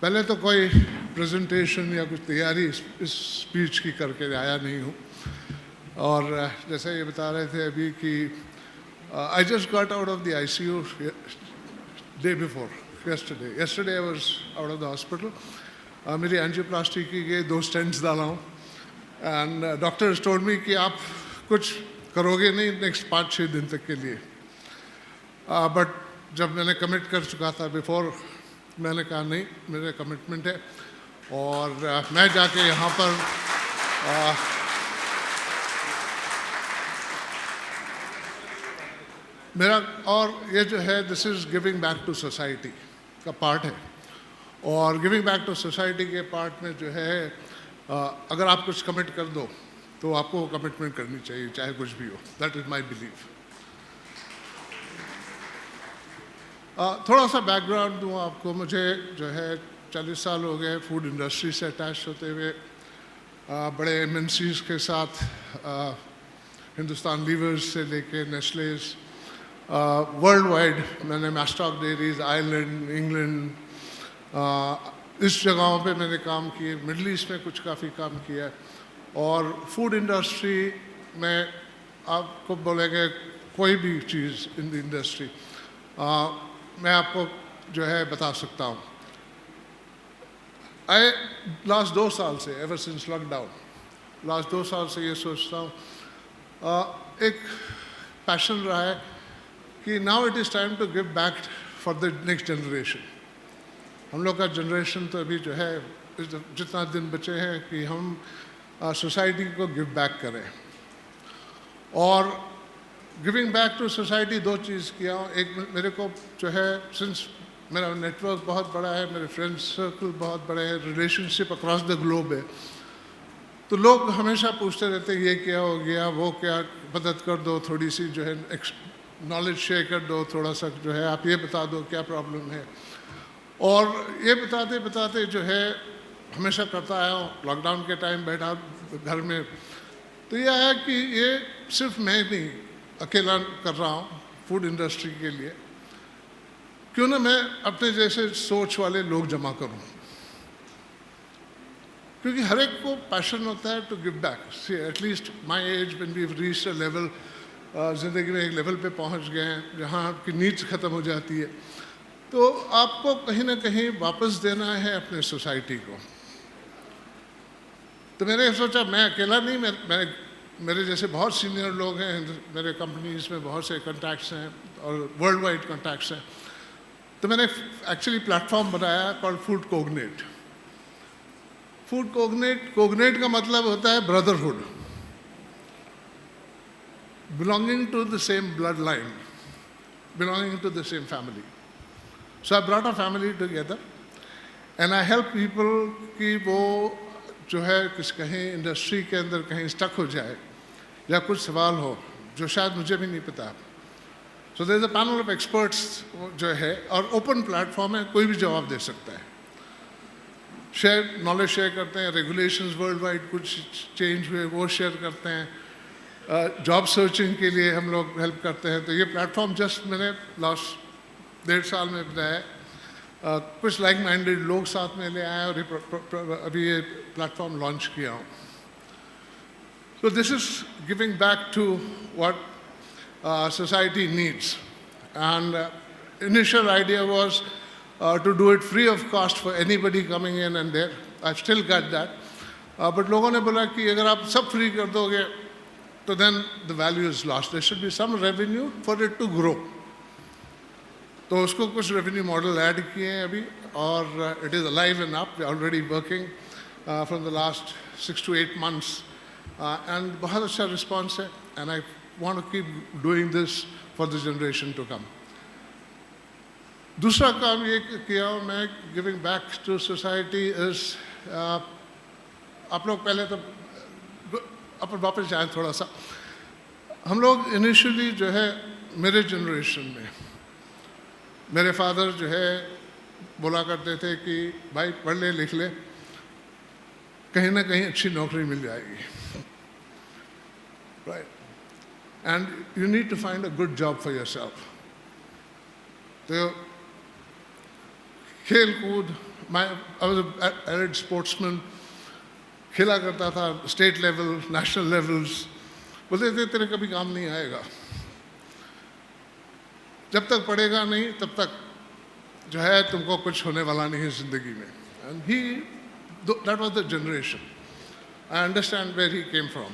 पहले तो कोई प्रेजेंटेशन या कुछ तैयारी इस स्पीच की करके आया नहीं हूँ। और जैसे ये बता रहे थे अभी कि I just got out of the ICU day before yesterday I was out of the hospital. मेरी एंजियोप्लास्टी की गई, 2 स्टेंट्स डाला हूँ एंड डॉक्टर्स टोल्ड मी कि आप कुछ करोगे नहीं नेक्स्ट 5-6 दिन तक के लिए। बट जब मैंने कमिट कर चुका था बिफोर, मैंने कहा नहीं, मेरा कमिटमेंट है और मैं जाके यहाँ पर मेरा, और ये जो है this is giving back to society का पार्ट है। और गिविंग बैक टू सोसाइटी के पार्ट में जो है अगर आप कुछ कमिट कर दो तो आपको कमिटमेंट करनी चाहिए, चाहे कुछ भी हो। That is my belief. थोड़ा सा बैकग्राउंड दूँ आपको। मुझे जो है 40 साल हो गए फूड इंडस्ट्री से अटैच होते हुए। बड़े एमएनसीज़ के साथ हिंदुस्तान लीवर्स से लेके नेस्लेज, वर्ल्ड वाइड मैंने मैस्टॉक डेयरीज, आयरलैंड, इंग्लैंड, इस जगहों पे मैंने काम किए। मिडल ईस्ट में कुछ काफ़ी काम किया है। और फूड इंडस्ट्री में आपको बोलेंगे कोई भी चीज़ इन द इंडस्ट्री मैं आपको जो है बता सकता हूँ। लास्ट 2 साल से, एवर सिंस लॉकडाउन, लास्ट 2 साल से ये सोचता हूँ, एक पैशन रहा है कि now it is time to give back for the next generation. हम लोग का जनरेशन तो अभी जो है जितना दिन बचे हैं कि हम सोसाइटी को गिव बैक करें। और गिविंग बैक टू सोसाइटी 2 चीज़ किया हूँ। एक, मेरे को जो है सिंस मेरा नेटवर्क बहुत बड़ा है, मेरे फ्रेंड्स सर्कल बहुत बड़े हैं, रिलेशनशिप अक्रॉस द ग्लोब है, तो लोग हमेशा पूछते रहते हैं ये क्या हो गया, वो क्या, मदद कर दो, थोड़ी सी जो है नॉलेज शेयर कर दो, थोड़ा सा जो है आप ये बता दो क्या प्रॉब्लम है। और ये बताते बताते जो है हमेशा करता आया हूँ। लॉकडाउन के टाइम बैठा घर में तो ये आया कि ये सिर्फ मैं नहीं अकेला कर रहा हूँ फूड इंडस्ट्री के लिए, क्यों ना मैं अपने जैसे सोच वाले लोग जमा करूँ। क्योंकि हर एक को पैशन होता है to give back. See at least my age when we reached a level, ज़िंदगी में एक लेवल पे पहुँच गए हैं जहाँ आपकी नीड्स ख़त्म हो जाती है, तो आपको कहीं ना कहीं वापस देना है अपने सोसाइटी को। तो मैंने सोचा मैं अकेला नहीं, मैं मेरे जैसे बहुत सीनियर लोग हैं, मेरे कंपनीज में बहुत से कॉन्टैक्ट्स हैं और वर्ल्ड वाइड कॉन्टैक्ट्स हैं। तो मैंने एक्चुअली प्लेटफॉर्म बनाया called food cognate. Food cognate का मतलब होता है brotherhood, belonging to the same blood line, belonging to the same family. So I brought a family together and I help people कि वो जो है कहीं इंडस्ट्री के अंदर कहीं स्टक हो जाए या कुछ सवाल हो जो शायद मुझे भी नहीं पता। So there is a panel of experts जो है, और ओपन प्लेटफॉर्म है, कोई भी जवाब दे सकता है। नॉलेज शेयर करते हैं, रेगुलेशंस वर्ल्ड वाइड कुछ चेंज हुए वो शेयर करते हैं, जॉब सर्चिंग के लिए हम लोग हेल्प करते हैं। तो ये प्लेटफॉर्म जस्ट मैंने लास्ट 1.5 साल में बनाया। कुछ लाइक माइंडेड लोग साथ में ले आए और अभी ये प्लेटफॉर्म लॉन्च किया हूँ। So this is giving back to what society needs, and initial idea was to do it free of cost for anybody coming in and there. I've still got that, but लोगों ने बोला कि अगर आप सब free कर दोगे तो then the value is lost. There should be some revenue for it to grow. तो उसको कुछ रेवेन्यू मॉडल ऐड किए हैं अभी, और it is alive and up, already working from the last 6 to 8 months, and बहुत अच्छा रिस्पॉन्स है, and I want to keep doing this for the generation to come. दूसरा काम ये किया हूँ मैं, giving back to society is, आप लोग पहले तो अपन वापस जाएँ थोड़ा सा। हम लोग इनिशियली जो है मेरे जनरेशन में, मेरे फादर जो है बोला करते थे कि भाई पढ़ ले लिख ले, कहीं ना कहीं अच्छी नौकरी मिल जाएगी, right, and you need to find a good job for yourself. तो खेल कूद I was an avid sportsman, खेला करता था स्टेट लेवल, नेशनल लेवल्स। बोलते थे तेरे कभी काम नहीं आएगा, जब तक पढ़ेगा नहीं तब तक जो है तुमको कुछ होने वाला नहीं है ज़िंदगी में। And he, that was the generation. I understand where he came from.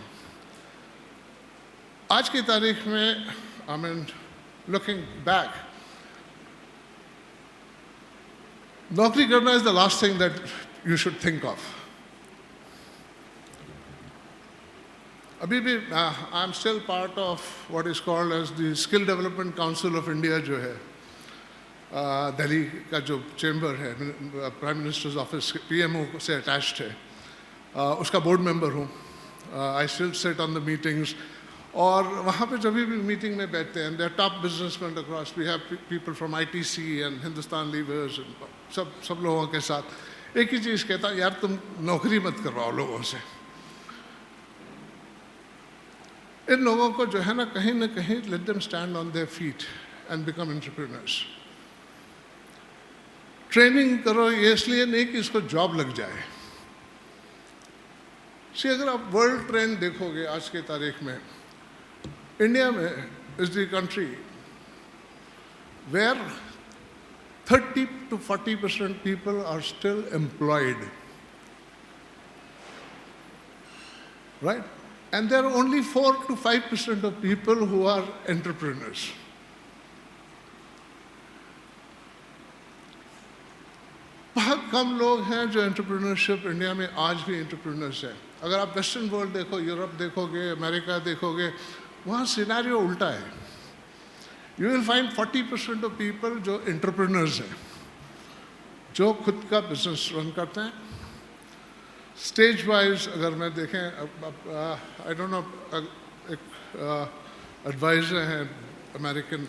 आज की तारीख में, आई मीन लुकिंग बैक, नौकरी करना is the last thing that you should think of. अभी भी I am still part of what is called as the skill development council of India, जो है दिल्ली का जो चेंबर है, प्राइम मिनिस्टर्स ऑफिस पीएमओ से अटैच्ड है, उसका बोर्ड मेंबर हूँ। I still sit on the meetings, और वहाँ पे जब भी मीटिंग में बैठते हैं, there top businessman across, we have people from ITC and Hindustan levers, सब लोगों के साथ एक ही चीज़ कहता, यार तुम नौकरी मत करवाओ लोगों से। इन लोगों को जो है ना कहीं let them stand on their feet and become entrepreneurs. Training करो ये इसलिए नहीं कि इसको जॉब लग जाए। सी, अगर आप वर्ल्ड ट्रेंड देखोगे आज के तारीख में, इंडिया में is the country where 30 to 40% people are still employed, right? And there are only 4 to 5% of people who are entrepreneurs. बहुत कम लोग हैं जो एंटरप्रेन्योरशिप इंडिया में आज भी एंटरप्रेन्योर्स हैं। अगर आप वेस्टर्न वर्ल्ड देखो, यूरोप देखोगे, अमेरिका देखोगे, वहाँ सिनेरियो उल्टा है। You will find 40% of people जो एंटरप्रेन्योर्स हैं, जो खुद का बिजनेस रन करते हैं। स्टेज वाइज अगर मैं देखें, आई डोंट नो, एक एडवाइज़र हैं अमेरिकन,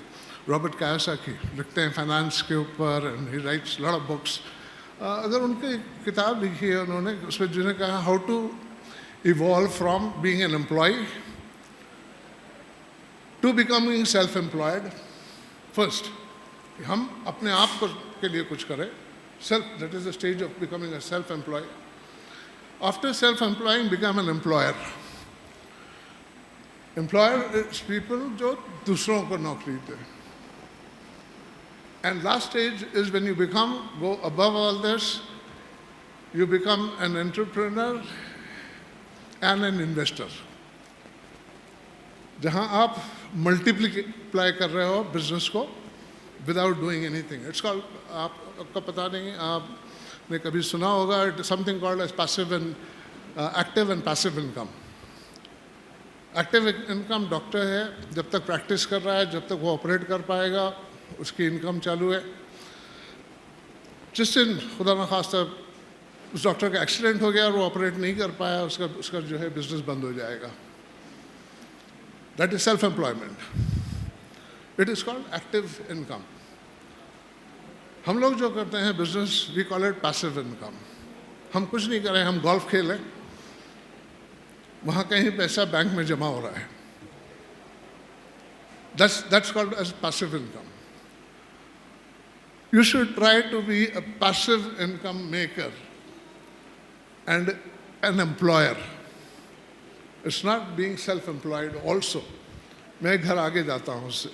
रॉबर्ट कायोसाकी, लिखते हैं फाइनेंस के ऊपर, and he writes lot of books. अगर उनकी किताब लिखी है उन्होंने, उसमें जिन्हें कहा how to evolve from being an employ to becoming self employed. First हम अपने आप के लिए कुछ करें, self, that is the stage of becoming a self employ. After self employing become an employer. Employer is people जो दूसरों को नौकरी दे। And last stage is when you go above all this, you become an entrepreneur and an investor. जहाँ आप multiply कर रहे हो business को without doing anything. It's called, आपको पता नहीं, आपने कभी सुना होगा, it's something called as passive and active and passive income. Active income doctor है, जब तक प्रैक्टिस कर रहा है, जब तक वो ऑपरेट कर पाएगा, उसकी इनकम चालू है। जिस दिन खुदा न खास्ता उस डॉक्टर का एक्सीडेंट हो गया और वो ऑपरेट नहीं कर पाया, उसका जो है बिजनेस बंद हो जाएगा। That is self employment. It is called active income. हम लोग जो करते हैं business, we call it passive income. हम कुछ नहीं करें, हम गोल्फ खेलें, वहाँ कहीं पैसा बैंक में जमा हो रहा है। That's called as passive income. You should try to be a passive income maker and an employer. It's not being self-employed also. मैं घर आगे जाता हूँ उससे।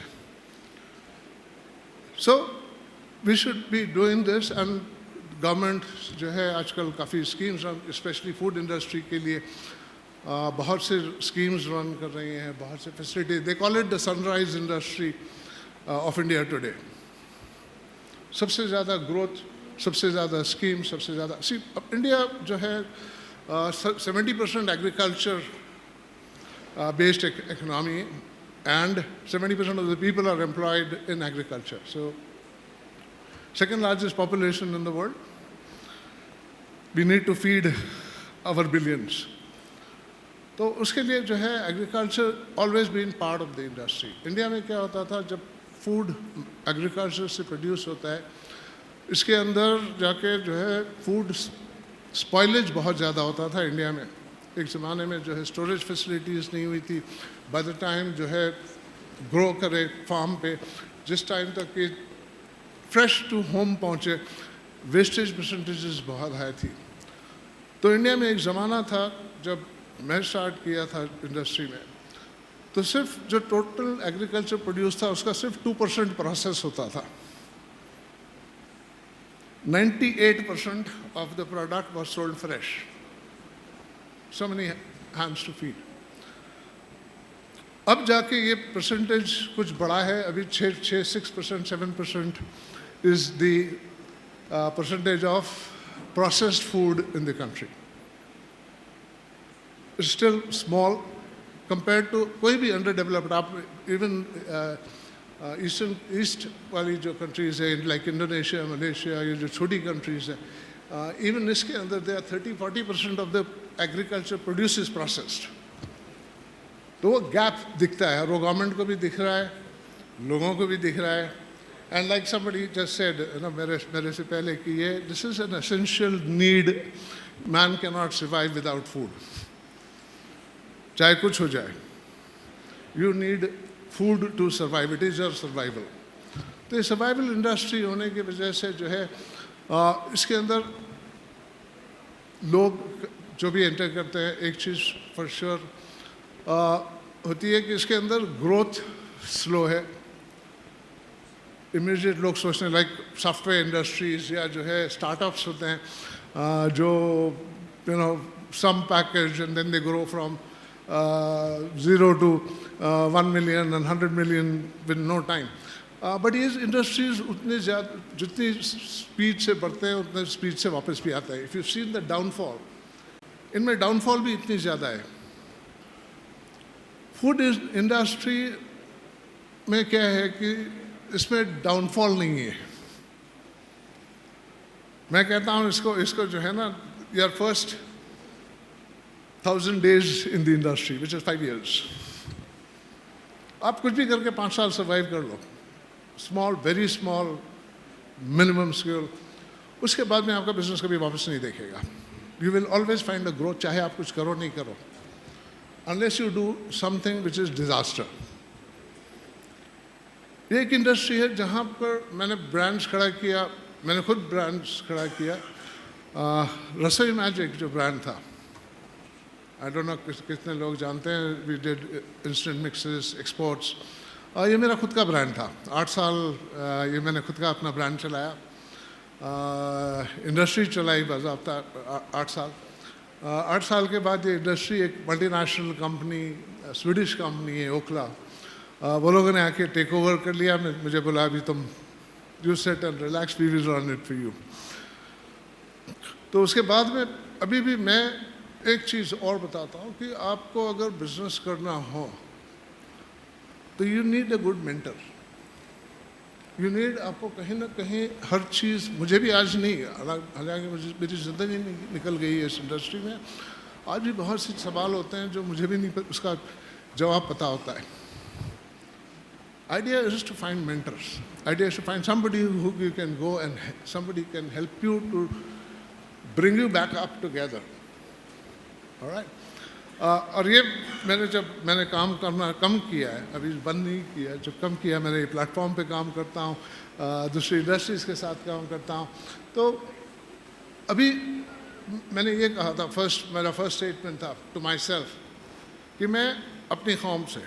So we should be doing this, and government जो है आजकल काफ़ी schemes, especially food industry के लिए बहुत से स्कीम्स रन कर रही हैं, बहुत से facility. They call it the sunrise industry of India today. सबसे ज़्यादा ग्रोथ, सबसे ज़्यादा स्कीम, सबसे ज़्यादा इंडिया जो है 70% agriculture based economy, and 70% of the people are employed in agriculture. So second largest population in the world. We need to feed our billions. तो उसके लिए जो है agriculture always been part of the industry. India में क्या होता था, जब फूड एग्रीकल्चर से प्रोड्यूस होता है, इसके अंदर जाके जो है फूड स्पॉइलेज बहुत ज़्यादा होता था इंडिया में। एक ज़माने में जो है स्टोरेज फैसिलिटीज़ नहीं हुई थी। बाय द टाइम जो है ग्रो करे फार्म पे, जिस टाइम तक कि फ्रेश टू होम पहुँचे, वेस्टेज परसेंटेजेस बहुत हाई थी। तो इंडिया में एक ज़माना था जब मैं स्टार्ट किया था इंडस्ट्री में, तो सिर्फ जो टोटल एग्रीकल्चर प्रोड्यूस था उसका सिर्फ 2% प्रोसेस होता था। 98% of the product was sold fresh. So many hands to feed. अब जाके ये परसेंटेज कुछ बढ़ा है, अभी 6% 7% is the percentage of processed food in the country. It's still small compared to कोई भी underdeveloped, आप even ईस्ट वाली जो कंट्रीज़ है लाइक इंडोनेशिया, मलेशिया, ये जो छोटी कंट्रीज़ हैं, इवन इसके अंदर they are 30-40% of the agriculture produce is processed. तो वो गैप दिखता है और वो गवर्नमेंट को भी दिख रहा है, लोगों को भी दिख रहा है। And like somebody just said ना मेरे से पहले कि ये this is an essential need, man can not survive without food, चाहे कुछ हो जाए, you need food to survive, it is your survival. तो ये सर्वाइवल इंडस्ट्री होने की वजह से जो है इसके अंदर लोग जो भी एंटर करते हैं, एक चीज़ फॉर श्योर होती है कि इसके अंदर ग्रोथ स्लो है। इमीडिएट लोग सोचते हैं लाइक सॉफ्टवेयर इंडस्ट्रीज़ या जो है स्टार्टअप्स होते हैं जो you know some package and then they grow from 0 to 1 million and 100 million with no time. But ये इंडस्ट्रीज उतने ज़्यादा जितनी स्पीड से बढ़ते हैं उतने स्पीड से वापस भी आता है। If you seen the downfall, इनमें डाउनफॉल भी इतनी ज़्यादा है। फूड इंडस्ट्री में क्या है कि इसमें डाउनफॉल नहीं है। मैं कहता हूँ इसको जो है ना, your first 1000 days in the industry, which is 5 years. आप कुछ भी करके 5 साल सर्वाइव कर लो, small, very small, minimum scale, उसके बाद में आपका बिजनेस कभी वापस नहीं देखेगा। You will always find a growth, चाहे आप कुछ करो नहीं करो, unless you do something which is disaster. ये एक इंडस्ट्री है जहाँ पर मैंने ब्रांड्स खड़ा किया, मैंने खुद ब्रांड्स खड़ा किया। रसोई मैजिक जो ब्रांड था, आई डोंट नो कितने लोग जानते हैं, we did instant mixes, exports, ये मेरा खुद का ब्रांड था। 8 साल ये मैंने खुद का अपना ब्रांड चलाया, इंडस्ट्री चलाई बाज़ाब्ता 8 साल। 8 साल के बाद ये इंडस्ट्री एक मल्टीनेशनल कंपनी, स्वीडिश कंपनी है ओखला, वो लोगों ने आके टेक ओवर कर लिया। मुझे बोला अभी तुम you set and relax, we will run it for you. तो उसके बाद में अभी भी मैं एक चीज़ और बताता हूँ कि आपको अगर बिजनेस करना हो तो you need a good mentor. You need, आपको कहीं ना कहीं हर चीज़, मुझे भी आज नहीं, हालांकि मेरी ज़िंदगी निकल गई है इस इंडस्ट्री में, आज भी बहुत से सवाल होते हैं जो मुझे भी नहीं उसका जवाब पता होता है। Idea is to find mentors. Idea is to find somebody who you can go and somebody can help you to bring you back up together. All right? और ये मैंने काम करना कम किया है, अभी बंद नहीं किया, जब कम किया मैंने ये प्लेटफॉर्म पे काम करता हूँ, दूसरी इंडस्ट्रीज़ के साथ काम करता हूँ। तो अभी मैंने ये कहा था, मेरा फर्स्ट स्टेटमेंट था टू माई सेल्फ कि मैं अपनी कौम से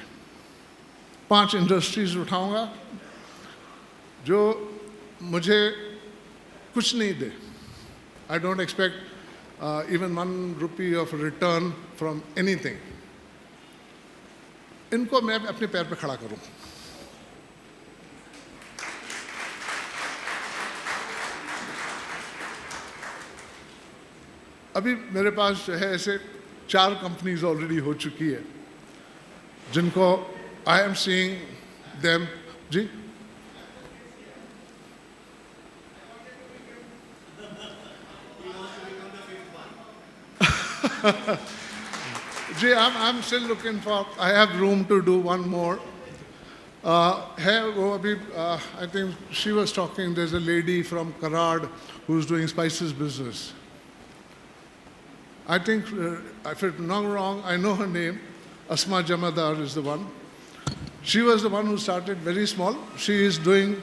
5 इंडस्ट्रीज़ उठाऊँगा जो मुझे कुछ नहीं दे। I don't expect even 1 rupee of return from anything. इनको मैं अपने पैर पे खड़ा करूं। अभी मेरे पास जो है ऐसे 4 कंपनीज ऑलरेडी हो चुकी है जिनको आई एम सीइंग देम। जी जी, I'm still looking for, I have room to do one more. है वो अभी, I think she was talking, there's a lady from Karad who's doing spices business. I think, if I'm not wrong, I know her name, Asma Jamadar is the one. She was the one who started very small. She is doing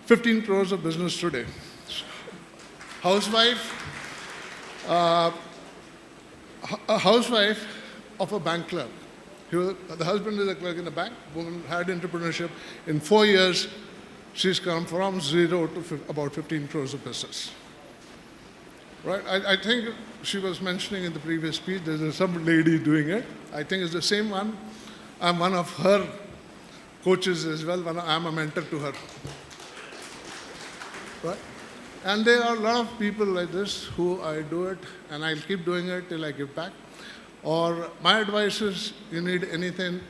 15 crores of business today. housewife, uh, a housewife of a bank clerk. The husband is a clerk in the bank. Woman had entrepreneurship. In 4 years, she's come from zero to about 15 crores of business. Right? I think she was mentioning in the previous speech, there's some lady doing it. I think it's the same one. I'm one of her coaches as well. I'm a mentor to her. Right? And there are a lot of people like this who I do it, and I'll keep doing it till I give back. Or my advice is, you need anything,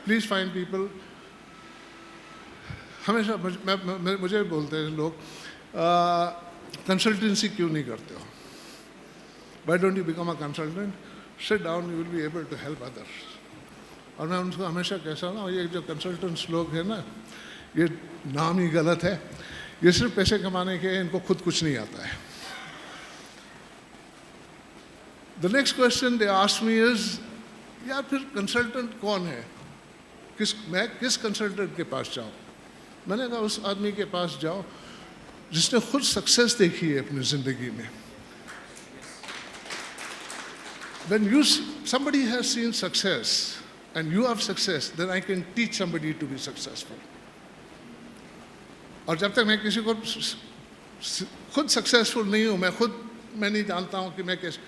please find people. हमेशा मुझे बोलते हैं लोग, consultancy क्यों नहीं करते हो? Why don't you become a consultant? Sit down, you will be able to help others. और मैं उनको हमेशा कहता हूँ, ये जो कंसल्टेंट्स लोग हैं ना, ये नाम ही गलत है. ये सिर्फ पैसे कमाने के, इनको खुद कुछ नहीं आता है. The next question they asked me is, यार फिर कंसल्टेंट कौन है? मैं किस कंसल्टेंट के पास जाऊँ? मैंने कहा उस आदमी के पास जाओ जिसने खुद सक्सेस देखी है अपनी ज़िंदगी में. When somebody has seen success and you have success, then I can teach somebody to be successful. और जब तक मैं किसी को खुद सक्सेसफुल नहीं हूँ, मैं नहीं जानता हूँ कि मैं कैसे.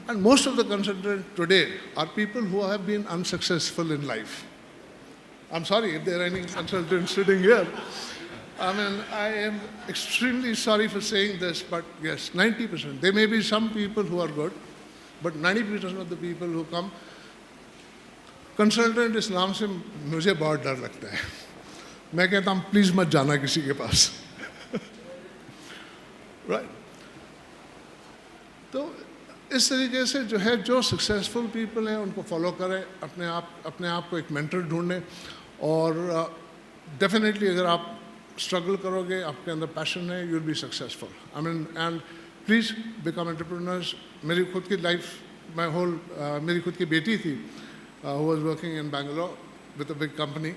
And most of the consultants today are people who have been unsuccessful in life. I'm sorry if there are any consultants sitting here. I mean, I am extremely sorry for saying this, but yes, 90%. There may be some people who are good, but 90% of the people who come, consultant इस नाम से मुझे बहुत डर लगता है. मैं कहता हूँ प्लीज मत जाना किसी के पास. Right? तो इस तरीके से जो है, जो सक्सेसफुल पीपल हैं उनको फॉलो करें, अपने आप को एक मेंटर ढूंढें. और डेफिनेटली अगर आप स्ट्रगल करोगे, आपके अंदर पैशन है, you will be successful. I mean, and please become entrepreneurs. मेरी खुद की लाइफ, मेरी खुद की बेटी थी, who was working in Bangalore with a big company.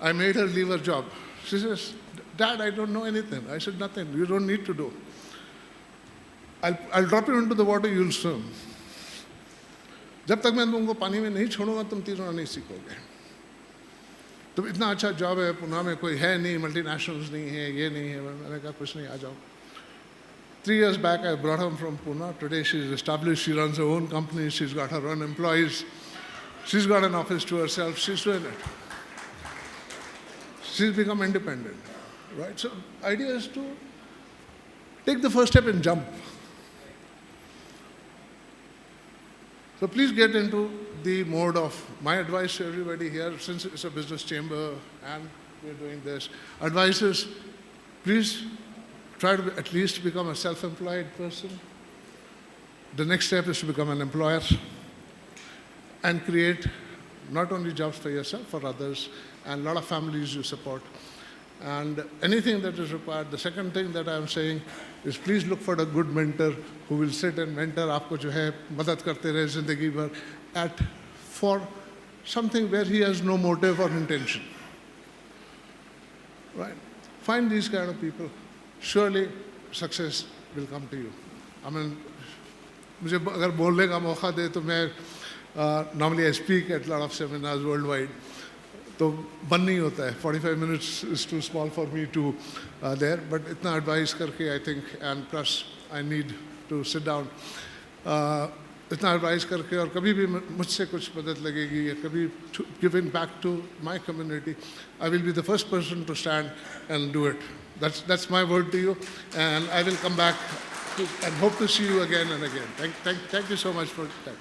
I made her leave her job. She says, Dad, I don't know anything. I said, nothing. You don't need to do. I'll drop you into the water, you'll swim. जब तक मैं तुमको पानी में नहीं छोड़ूंगा, तुम तैरना नहीं सीखोगे. तो इतना अच्छा जॉब है, पुणे में कोई है नहीं, मल्टीनेशनल्स नहीं है, ये नहीं है. मैंने कहा कुछ नहीं, आ जाओ. 3 years back, I brought her from Pune. Today she's established, she runs her own company, she's got her own employees. She's got an office to herself, she's doing it. She's become independent, right? So idea is to take the first step and jump. So please get into the mode of, my advice to everybody here, since it's a business chamber and we're doing this, advice is, please try to at least become a self-employed person. The next step is to become an employer and create not only jobs for yourself, for others, and a lot of families you support. And anything that is required. The second thing that I am saying is please look for a good mentor who will sit and mentor आपको जो है मदद करते रहे ज़िंदगी भर for something where he has no motive or intention. Right? Find these kind of people. Surely success will come to you. I mean, मुझे अगर बोलने का मौका दे तो मैं normally I speak at a lot of seminars worldwide. तो बन नहीं होता है. 45 minutes is too small for me to there. But इतना advice करके I think, and plus I need to sit down. इतना advice करके और कभी भी मुझसे कुछ मदद लगेगी या कभी giving back to my community, I will be the first person to stand and do it. That's my word to you, and I will come back and hope to see you again and again. Thank you so much for that.